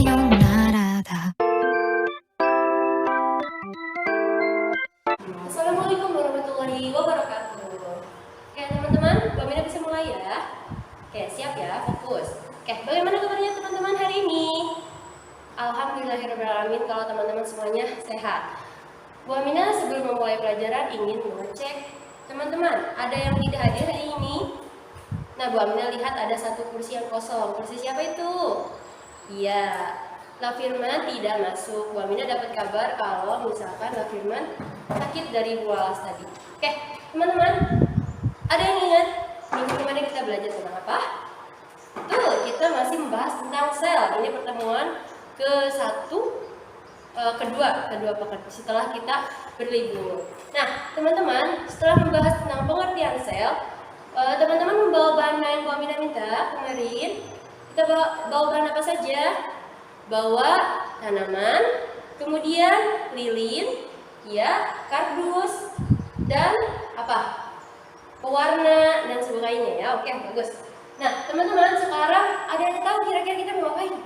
sayonara. Assalamualaikum warahmatullahi wabarakatuh. Oke teman-teman, Mbak Mina bisa mulai ya. Oke, siap ya, fokus. Oke, bagaimana kabarnya teman-teman hari ini? Alhamdulillahirrahmanirrahim kalau teman-teman semuanya sehat. Bu Amina sebelum memulai pelajaran ingin mengecek teman-teman, ada yang tidak hadir hari ini? Nah, Bu Amina lihat ada satu kursi yang kosong. Kursi siapa itu? Iya, La Firman tidak masuk. Bu Amina dapat kabar kalau misalkan La Firman sakit dari Bu Alas tadi. Oke, teman-teman, ada yang ingat minggu kemarin kita belajar tentang apa? Betul, kita masih membahas tentang sel. Ini pertemuan kedua pekan setelah kita berlibur. Nah, teman-teman, setelah membahas tentang pengertian sel, teman-teman membawa bahan yang Bu Amina minta kemarin. Kita bawa bahan apa saja? Bawa tanaman, kemudian lilin, ya, kardus, dan apa? Pewarna dan sebagainya ya. Oke, bagus. Nah, teman-teman, sekarang ada yang tahu kira-kira kita mau ngapain?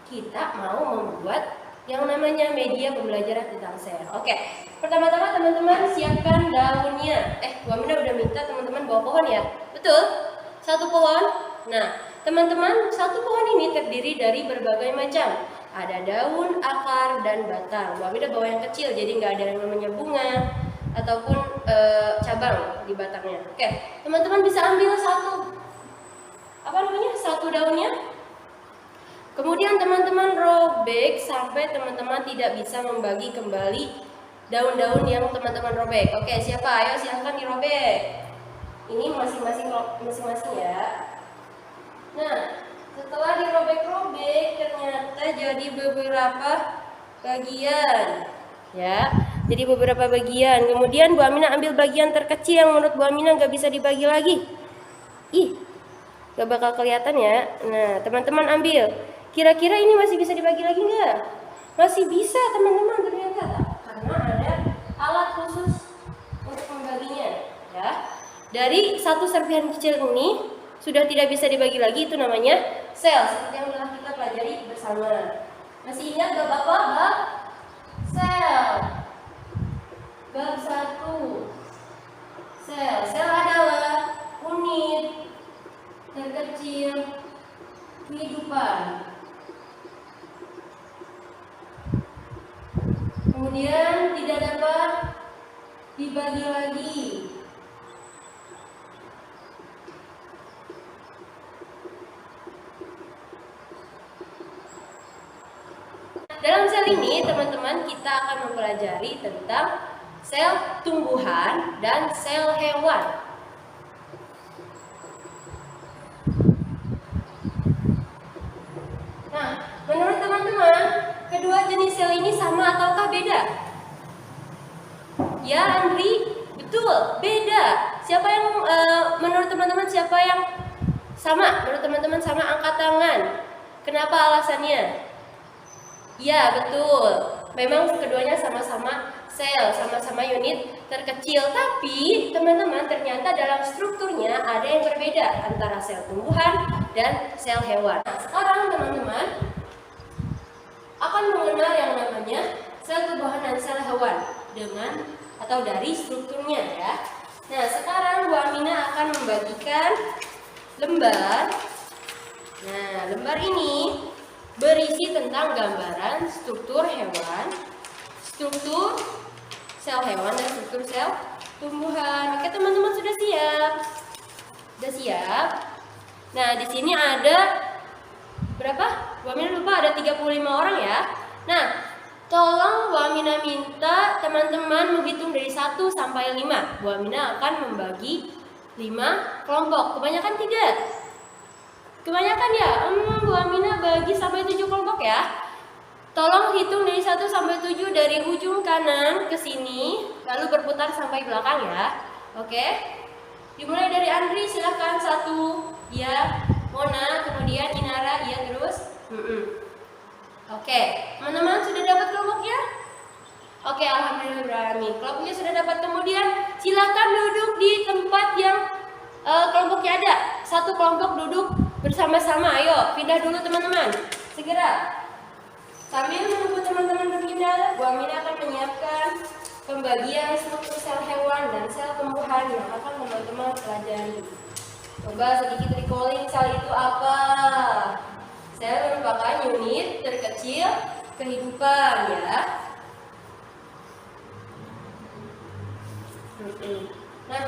Kita mau membuat yang namanya media pembelajaran tentang sel. Oke, pertama-tama teman-teman siapkan daunnya. Bu Amina udah minta teman-teman bawa pohon ya. Betul? Satu pohon. Nah, teman-teman, satu pohon ini terdiri dari berbagai macam. Ada daun, akar, dan batang. Bu Amina bawa yang kecil, jadi nggak ada yang namanya bunga ataupun cabang di batangnya. Oke, teman-teman bisa ambil satu daunnya. Kemudian teman-teman robek sampai teman-teman tidak bisa membagi kembali daun-daun yang teman-teman robek. Oke, siapa? Ayo silahkan dirobek. Ini masing-masing ya. Nah, setelah dirobek-robek ternyata jadi beberapa bagian. Ya, jadi beberapa bagian. Kemudian Bu Amina ambil bagian terkecil yang menurut Bu Amina nggak bisa dibagi lagi. Gak bakal kelihatan ya. Nah, teman-teman ambil. Kira-kira ini masih bisa dibagi lagi nggak? Masih bisa teman-teman ternyata, karena ada alat khusus untuk membaginya. Ya, dari satu serpihan kecil ini sudah tidak bisa dibagi lagi, itu namanya sel. Seperti yang telah kita pelajari bersama. Masih ingat gak Bapak? Sel. Bab 1. Sel. Sel adalah unit terkecil kehidupan. Kemudian tidak dapat dibagi lagi. Dalam sel ini teman-teman kita akan mempelajari tentang sel tumbuhan dan sel hewan. Nah, menurut teman-teman, kedua jenis sel ini sama ataukah beda? Ya, Andri, betul, beda. Siapa yang menurut teman-teman siapa yang sama? Menurut teman-teman sama, angkat tangan. Kenapa alasannya? Ya, betul. Memang keduanya sama-sama sel, sama-sama unit terkecil. Tapi, teman-teman, ternyata dalam strukturnya ada yang berbeda antara sel tumbuhan dan sel hewan. Nah, sekarang teman-teman akan mengenal yang namanya sel tumbuhan dan sel hewan dari strukturnya ya. Nah, sekarang Bu Amina akan membagikan lembar. Nah, lembar ini berisi tentang gambaran struktur hewan, struktur sel hewan dan struktur sel tumbuhan. Oke, teman-teman sudah siap? Sudah siap? Nah, di sini ada berapa? Bu Amina lupa, ada 35 orang ya. Nah, tolong Bu Amina minta teman-teman menghitung dari 1 sampai 5. Bu Amina akan membagi 5 kelompok. Kebanyakan tidak? Kebanyakan ya? Bu Amina bagi sampai 7 kelompok ya. Tolong hitung dari 1 sampai 7 dari ujung kanan ke sini, lalu berputar sampai belakang ya. Oke? Dimulai dari Andri, silahkan 1. Ya, Mona, kemudian Inara, iya terus. Oke, teman-teman sudah dapat kelompoknya? Oke, alhamdulillah. Kelompoknya sudah dapat. Kemudian silakan duduk di tempat yang kelompoknya ada. Satu kelompok duduk bersama-sama. Ayo, pindah dulu teman-teman. Segera. Sambil menunggu teman-teman berpindah, Bu Aminah akan menyiapkan pembagian struktur sel hewan dan sel tumbuhan yang akan teman-teman pelajari. Coba sedikit recalling, sel itu apa? Sel merupakan unit terkecil kehidupan, ya. Nah,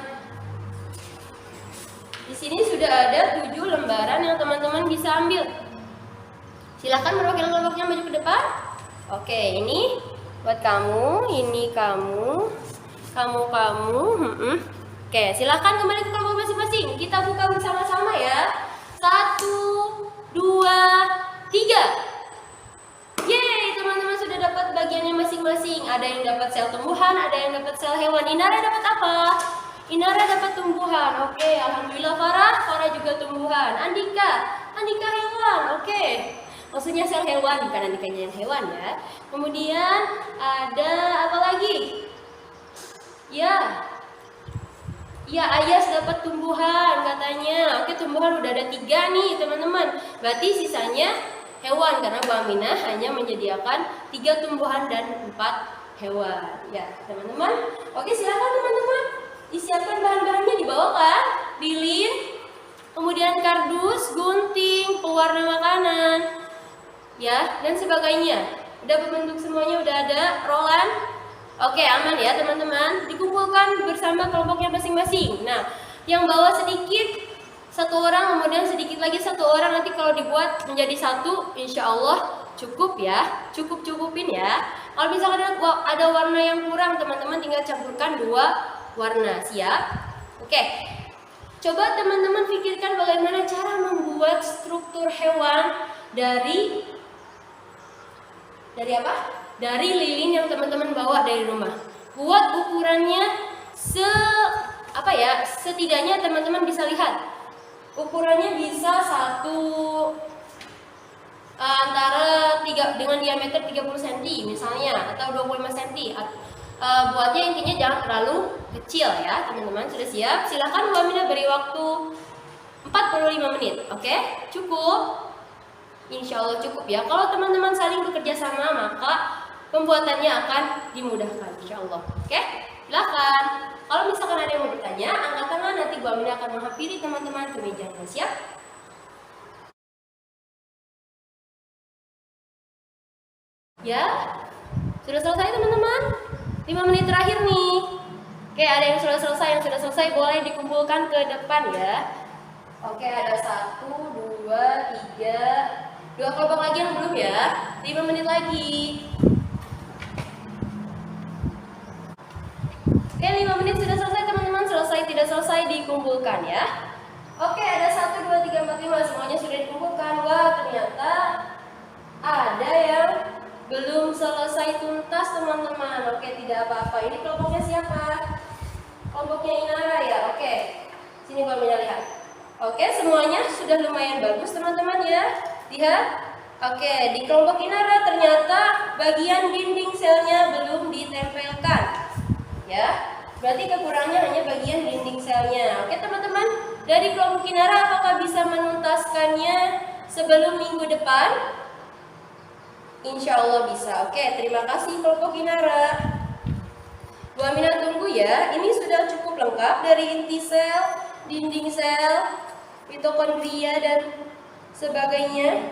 di sini sudah ada 7 lembaran yang teman-teman bisa ambil. Silahkan perwakilan kelompoknya maju ke depan. Oke, ini buat kamu, ini kamu. Oke, silahkan kembali ke kelompok masing-masing. Kita buka bersama-sama ya. 1, 2, 3. Yeay, teman-teman sudah dapat bagiannya masing-masing. Ada yang dapat sel tumbuhan, ada yang dapat sel hewan. Inara dapat apa? Inara dapat tumbuhan. Oke, alhamdulillah. Farah juga tumbuhan. Andika hewan. Oke. Maksudnya sel hewan, bukan Andikanya yang hewan, ya. Kemudian ada apa lagi? Ya, Ayas dapat tumbuhan katanya. Oke, tumbuhan udah ada 3 nih, teman-teman. Berarti sisanya hewan, karena Bu Aminah hanya menyediakan 3 tumbuhan dan 4 hewan. Ya, teman-teman. Oke, silakan teman-teman. Disiapkan bahan-bahannya, dibawakan lilin, kemudian kardus, gunting, pewarna makanan, ya, dan sebagainya. Udah berbentuk semuanya, udah ada rolan. Oke, aman ya teman-teman. Dikumpulkan bersama kelompoknya masing-masing. Nah, yang bawa sedikit 1 orang, kemudian sedikit lagi 1 orang. Nanti kalau dibuat menjadi 1, insya Allah cukup ya. Cukupin ya. Kalau misalkan ada warna yang kurang, teman-teman tinggal campurkan 2 warna. Siap? Oke. Coba teman-teman pikirkan bagaimana cara membuat struktur hewan dari apa? Dari lilin yang teman-teman bawa dari rumah. Buat ukurannya setidaknya teman-teman bisa lihat. Ukurannya bisa antara dengan diameter 30 cm misalnya, atau 25 cm. Buatnya intinya jangan terlalu kecil ya, teman-teman. Sudah siap? Silakan Bu Aminah beri waktu 45 menit. Oke? Cukup? Insya Allah cukup ya. Kalau teman-teman saling bekerja sama, maka pembuatannya akan dimudahkan, insya Allah. Oke? Silakan. Kalau misalkan ada yang mau bertanya, angkat tangan, nanti Bu Aminah akan menghampiri teman-teman ke mejanya. Siap? Ya? Sudah selesai teman-teman? 5 menit terakhir nih. Oke, ada yang sudah selesai, boleh dikumpulkan ke depan ya. Oke, ada 1, 2, 3. 2 kelompok lagi yang belum ya. 5 menit lagi. Oke, 5 menit sudah selesai teman-teman. Selesai tidak selesai dikumpulkan ya. Oke, ada 1, 2, 3, 4, 5. Semuanya sudah dikumpulkan. Wah, ternyata ada yang belum selesai tuntas teman-teman. Oke, tidak apa-apa. Ini kelompoknya siapa? Kelompoknya Inara ya. Oke, sini Bu Aminah lihat. Oke, semuanya sudah lumayan bagus teman-teman ya. Lihat. Oke, di kelompok Inara ternyata bagian dinding selnya belum ditempelkan. Ya, berarti kekurangannya hanya bagian dinding selnya. Oke teman-teman, dari kelompok Inara apakah bisa menuntaskannya sebelum minggu depan? Insya Allah bisa. Oke, terima kasih kelompok Inara. Bu Aminah tunggu ya. Ini sudah cukup lengkap dari inti sel, dinding sel, mitokondria dan sebagainya.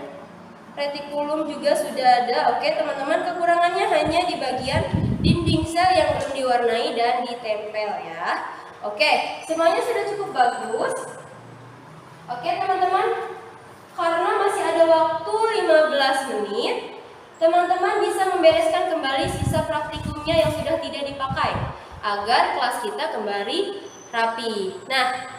Retikulum juga sudah ada. Oke teman-teman, kekurangannya hanya di bagian dinding sel yang belum diwarnai dan ditempel ya. Oke, semuanya sudah cukup bagus. Oke teman-teman, karena masih ada waktu 15 menit, teman-teman bisa membereskan kembali sisa praktikumnya yang sudah tidak dipakai agar kelas kita kembali rapi. Nah,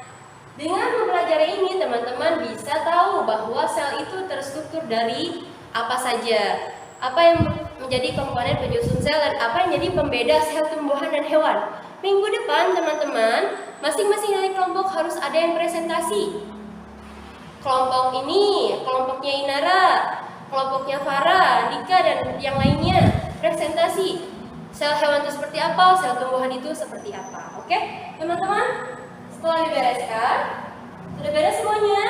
dengan mempelajari ini teman-teman bisa tahu bahwa sel itu terstruktur dari apa saja, apa yang menjadi komponen penyusun sel dan apa yang menjadi pembeda sel tumbuhan dan hewan. Minggu depan teman-teman, masing-masing dari kelompok harus ada yang presentasi. Kelompok ini, kelompoknya Inara, kelompoknya Farah, Andika dan yang lainnya presentasi. Sel hewan itu seperti apa, sel tumbuhan itu seperti apa. Oke, teman-teman? Setelah dibereskan, sudah beres semuanya?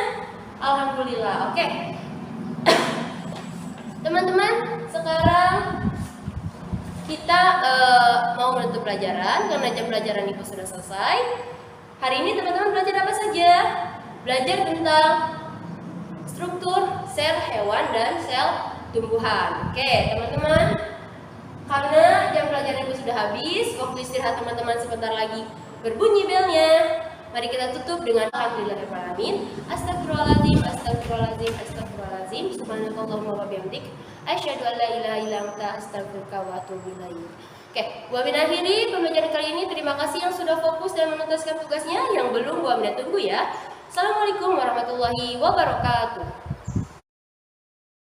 Alhamdulillah. Oke. Teman-teman, sekarang kita mau menutup pelajaran karena jam pelajaran Ibu sudah selesai. Hari ini teman-teman belajar apa saja? Belajar tentang struktur sel hewan dan sel tumbuhan. Oke, teman-teman. Karena jam pelajaran Ibu sudah habis, waktu istirahat teman-teman sebentar lagi berbunyi belnya. Mari kita tutup dengan alhamdulillahirrahmanirrahim. Astagfirullahaladzim, astagfirullahaladzim, astagfirullahaladzim. Subhanallahumma wa bihamdik. Asyhadu an la ilaha illa anta astaghfiruka wa atubu ilaik. Oke, Bu Aminah akhiri pembelajaran kali ini. Terima kasih yang sudah fokus dan menuntaskan tugasnya. Yang belum, Bu Aminah tunggu ya. Assalamualaikum warahmatullahi wabarakatuh.